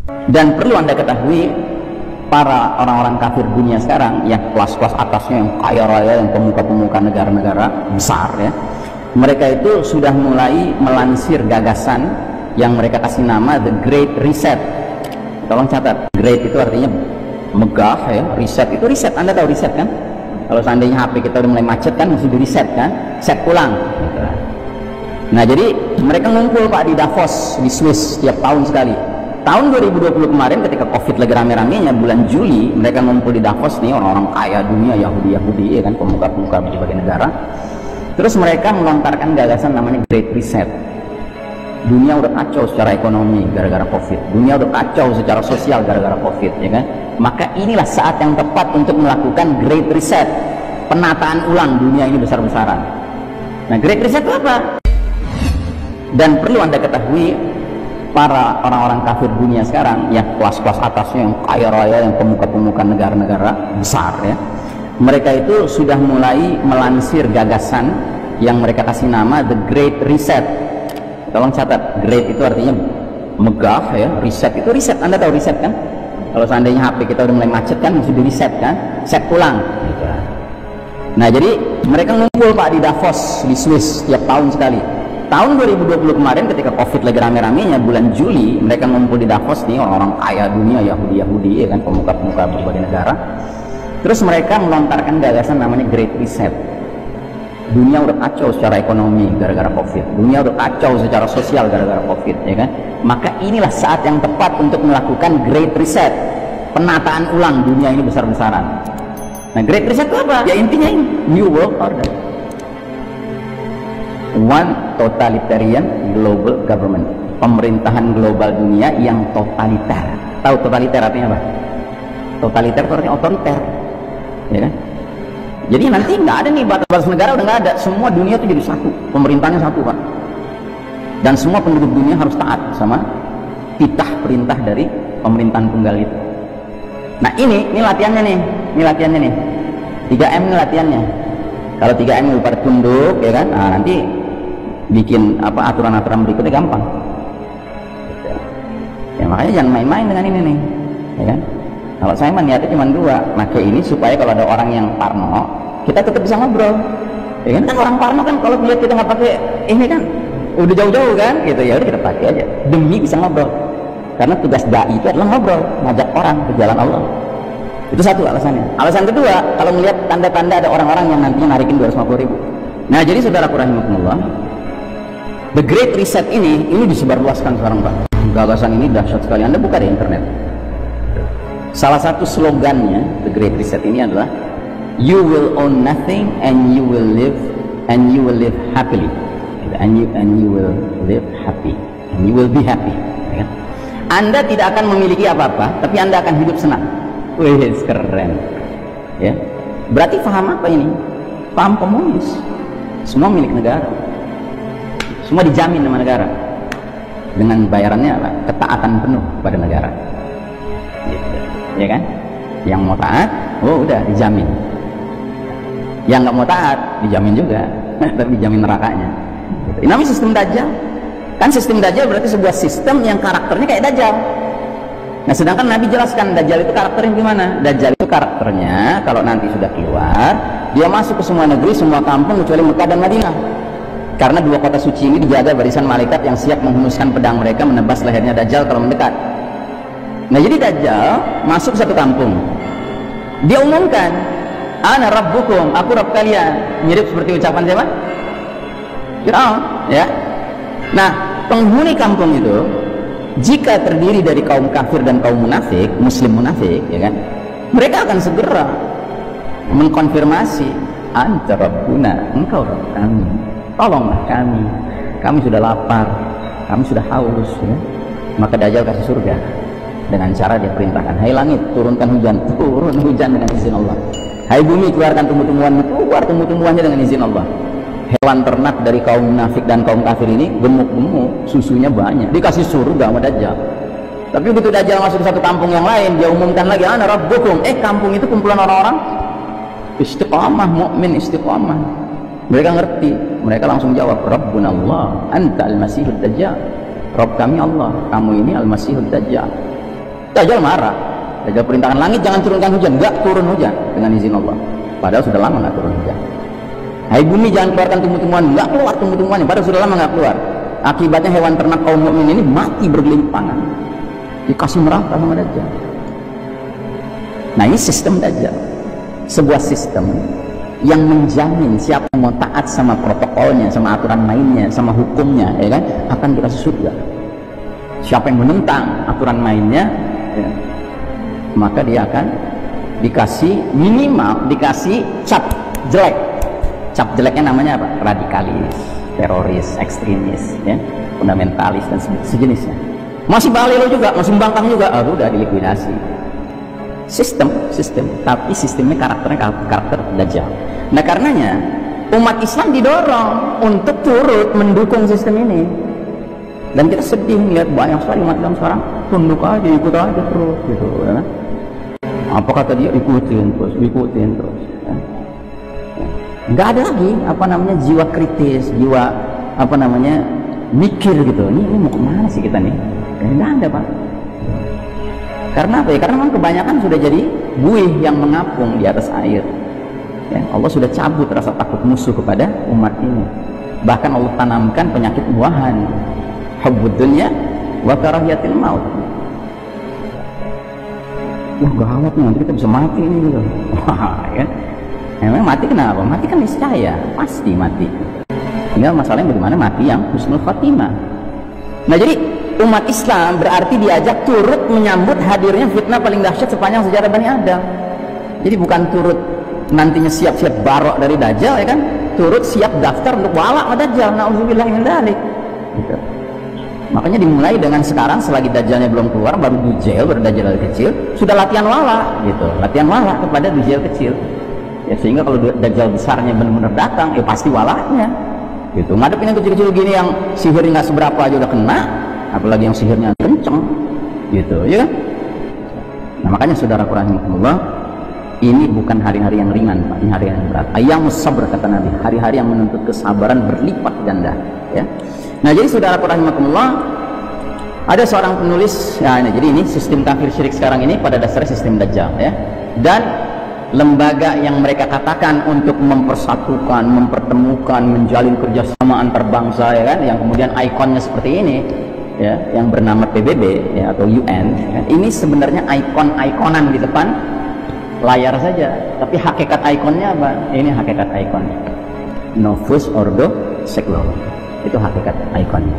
Dan perlu Anda ketahui, para orang-orang kafir dunia sekarang, yang kelas-kelas atasnya, yang kaya raya, yang pemuka-pemuka negara-negara besar ya, mereka itu sudah mulai melansir gagasan yang mereka kasih nama The Great Reset. Tolong catat, Great itu artinya megah ya, reset itu reset. Anda tahu reset kan? Kalau seandainya HP kita udah mulai macet kan, mesti di reset kan, set ulang gitu. Nah jadi mereka ngumpul Pak di Davos di Swiss setiap tahun sekali. Tahun 2020 kemarin ketika Covid lagi rame-ramenya bulan Juli, mereka ngumpul di Davos nih, orang-orang kaya dunia, Yahudi ya kan, pemuka-pemuka berbagai negara. Terus mereka melontarkan gagasan namanya Great Reset. Dunia udah kacau secara ekonomi gara-gara Covid. Dunia udah kacau secara sosial gara-gara Covid, ya kan? Maka inilah saat yang tepat untuk melakukan Great Reset, penataan ulang dunia ini besar-besaran. Nah, Great Reset itu apa? Dan perlu Anda ketahui, para orang-orang kafir dunia sekarang, yang kelas-kelas atasnya, yang kaya raya, yang pemuka-pemuka negara-negara besar ya, mereka itu sudah mulai melansir gagasan yang mereka kasih nama The Great Reset. Tolong catat, Great itu artinya megah ya, reset itu reset. Anda tahu reset kan? Kalau seandainya HP kita udah mulai macet kan, mesti di reset kan, set ulang gitu. Nah jadi mereka ngumpul Pak di Davos di Swiss setiap tahun sekali. Tahun 2020 kemarin ketika Covid lagi rame-ramenya bulan Juli, mereka ngumpul di Davos nih, orang-orang kaya dunia, Yahudi ya kan, pemuka-pemuka berbagai negara. Terus mereka melontarkan gagasan namanya Great Reset. Dunia udah kacau secara ekonomi gara-gara Covid. Dunia udah kacau secara sosial gara-gara Covid, ya kan? Maka inilah saat yang tepat untuk melakukan Great Reset, penataan ulang dunia ini besar-besaran. Nah, Great Reset itu apa? Ya intinya ini, New World Order. One totalitarian global government, pemerintahan global dunia yang totaliter. Tahu totaliter artinya apa? Totaliter itu artinya otoriter, ya kan? Jadi nanti nggak ada nih batas-batas negara, udah nggak ada. Semua dunia itu jadi satu, pemerintahnya satu Pak. Dan semua penduduk dunia harus taat sama titah perintah dari pemerintahan tunggal itu. Nah ini latihannya nih, ini latihannya nih. 3M ini latihannya. Kalau 3M itu pada tunduk, ya kan? Nah, nanti bikin apa aturan-aturan berikutnya gampang. Ya makanya jangan main-main dengan ini nih, ya kan? Kalau saya mah niatnya cuma dua, pakai ini supaya kalau ada orang yang parno, kita tetap bisa ngobrol. Ya kan orang parno kan kalau lihat kita nggak pakai ini kan udah jauh-jauh kan, gitu ya udah kita pakai aja demi bisa ngobrol. Karena tugas dai itu adalah ngobrol, ngajak orang ke jalan Allah. Itu satu alasannya. Alasan kedua, kalau melihat tanda-tanda ada orang-orang yang nantinya narikin 250.000. Nah jadi saudaraku rahimakumullah, The Great Reset ini disebarluaskan sekarang Pak. Gagasan ini dahsyat sekali. Anda buka di internet. Salah satu slogannya The Great Reset ini adalah you will own nothing and you will live happily, and you will live happy and you will be happy. Anda tidak akan memiliki apa-apa, tapi Anda akan hidup senang. Wih, keren ya. Berarti paham apa ini? Paham komunis. Semua milik negara, semua dijamin sama negara dengan bayarannya apa? Ketaatan penuh pada negara gitu. Ya kan? Yang mau taat, oh udah dijamin. Yang nggak mau taat, dijamin juga, tapi dijamin nerakanya. Gitu. Ini namanya sistem Dajjal. Kan sistem Dajjal berarti sebuah sistem yang karakternya kayak Dajjal. Nah, sedangkan Nabi jelaskan Dajjal itu karakternya gimana? Dajjal itu karakternya kalau nanti sudah keluar, dia masuk ke semua negeri, semua kampung kecuali Mekah dan Madinah. Karena dua kota suci ini dijaga barisan malaikat yang siap menghunuskan pedang mereka menebas lehernya Dajjal kalau mendekat. Nah jadi Dajjal masuk satu kampung, dia umumkan ana rabbukum, aku Rabb kalian. Mirip seperti ucapan siapa? Fir'aun ya. Nah penghuni kampung itu jika terdiri dari kaum kafir dan kaum munafik, muslim munafik ya kan, mereka akan segera mengkonfirmasi anta rabbuna, engkau Rabb kami, tolonglah kami sudah lapar, kami sudah haus ya. Maka Dajjal kasih surga dengan cara dia perintahkan, hai langit turunkan hujan, turun hujan dengan izin Allah. Hai bumi keluarkan tumbuh-tumbuhan, keluar tumbuh-tumbuhannya dengan izin Allah. Hewan ternak dari kaum munafik dan kaum kafir ini gemuk-gemuk, susunya banyak, dikasih surga sama Dajjal. Tapi begitu Dajjal masuk ke satu kampung yang lain, dia umumkan lagi ana rabbukum, kampung itu kumpulan orang-orang istiqamah, mukmin istiqamah. Mereka ngerti, mereka langsung jawab, Rabbuna Allah, anta al-masihud dajjal. Rabb kami Allah, kamu ini al-masihud dajjal. Dajjal marah. Dajjal perintahkan langit jangan turunkan hujan, enggak turun hujan dengan izin Allah. Padahal sudah lama nggak turun hujan. Hai bumi jangan keluarkan tumbuh-tumbuhan, enggak keluar tumbuh-tumbuhannya, padahal sudah lama nggak keluar. Akibatnya hewan ternak kaum mukmin ini mati bergelimpangan, dikasih neraka sama Dajjal. Nah ini sistem Dajjal, sebuah sistem yang menjamin siapa yang mau taat sama protokolnya, sama aturan mainnya, sama hukumnya, ya kan, akan dikasih surga. Siapa yang menentang aturan mainnya, ya, maka dia akan dikasih minimal dikasih cap jelek. Cap jeleknya namanya apa? Radikalis, teroris, ekstremis, ya, fundamentalis dan sejenisnya. Masih balelo juga, masih membangkang juga, udah dilikuidasi. Sistem, tapi sistemnya karakter Dajjal. Nah karenanya umat Islam didorong untuk turut mendukung sistem ini. Dan kita sedih lihat banyak sekali umat Islam sekarang tunduk aja, ikut aja terus gitu, ya. Apa kata dia, ikutin terus, ya. Nggak ada lagi apa namanya jiwa kritis, jiwa apa namanya mikir gitu. Ini mau kemana sih kita nih? Nggak ada, Pak. Karena apa ya? Karena memang kebanyakan sudah jadi buih yang mengapung di atas air. Ya, Allah sudah cabut rasa takut musuh kepada umat ini. Bahkan Allah tanamkan penyakit buahan, hubbud dunya wa karahiyatil maut. Wah gawat nih, nanti kita bisa mati nih gitu. Wah, ya. Memang mati kenapa? Mati kan niscaya, pasti mati. Tinggal masalahnya bagaimana mati yang husnul khatimah. Nah jadi umat Islam berarti diajak turut menyambut hadirnya fitnah paling dahsyat sepanjang sejarah Bani Adam. Jadi bukan turut nantinya siap-siap barok dari Dajjal, ya kan, turut siap daftar untuk wala sama Dajjal. Na'udzubillah min dzalik. Gitu. Makanya dimulai dengan sekarang, selagi Dajjalnya belum keluar, baru Dujjal, baru Dajjal kecil, sudah latihan wala, gitu. Latihan wala kepada Dujjal kecil. Ya, sehingga kalau Dajjal besarnya benar-benar datang, ya pasti walanya. Gitu. Ngadepin yang kecil-kecil gini yang sihirnya nggak seberapa aja udah kena, apalagi yang sihirnya kenceng, gitu, ya kan? Nah makanya saudaraku rahimahullah, ini bukan hari-hari yang ringan, Pak. Ini hari yang berat. Ayyamus sabr kata Nabi, hari-hari yang menuntut kesabaran berlipat ganda, ya. Nah jadi saudaraku rahimahullah, ada seorang penulis, ya ini, jadi ini sistem kafir syirik sekarang ini pada dasarnya sistem Dajjal, ya. Dan lembaga yang mereka katakan untuk mempersatukan, mempertemukan, menjalin kerjasama antar bangsa, ya kan, yang kemudian ikonnya seperti ini, ya, yang bernama PBB, ya, atau UN, ya, ini sebenarnya ikon-ikonan di depan layar saja, tapi hakikat ikonnya apa? Ini hakikat ikonnya, Novus Ordo Seclorum, itu hakikat ikonnya.